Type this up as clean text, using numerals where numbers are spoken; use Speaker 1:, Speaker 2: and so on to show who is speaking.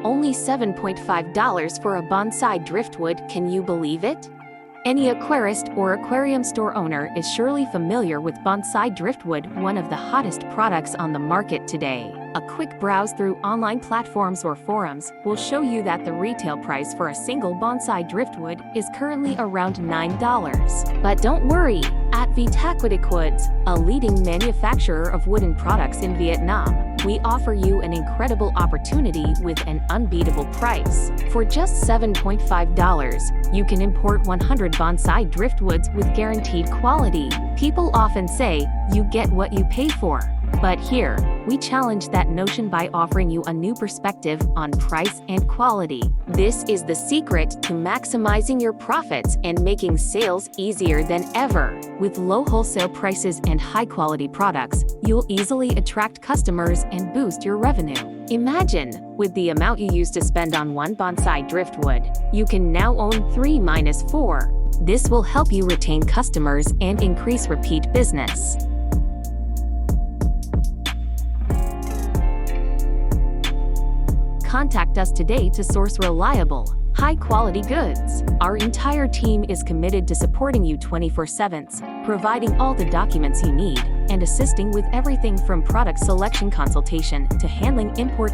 Speaker 1: Only $7.5 for a bonsai driftwood, can you believe it? Any aquarist or aquarium store owner is surely familiar with bonsai driftwood, one of the hottest products on the market today. A quick browse through online platforms or forums will show you that the retail price for a single bonsai driftwood is currently around $9. But don't worry, at Vietaquaticwood, a leading manufacturer of wooden products in Vietnam, we offer you an incredible opportunity with an unbeatable price. For just $7.5, you can import 100 bonsai driftwoods with guaranteed quality. People often say, you get what you pay for. But here, we challenge that notion by offering you a new perspective on price and quality. This is the secret to maximizing your profits and making sales easier than ever. With low wholesale prices and high-quality products, you'll easily attract customers and boost your revenue. Imagine, with the amount you used to spend on one bonsai driftwood, you can now own 3 minus 4. This will help you retain customers and increase repeat business. Contact us today to source reliable, high-quality goods. Our entire team is committed to supporting you 24/7, providing all the documents you need, and assisting with everything from product selection consultation to handling import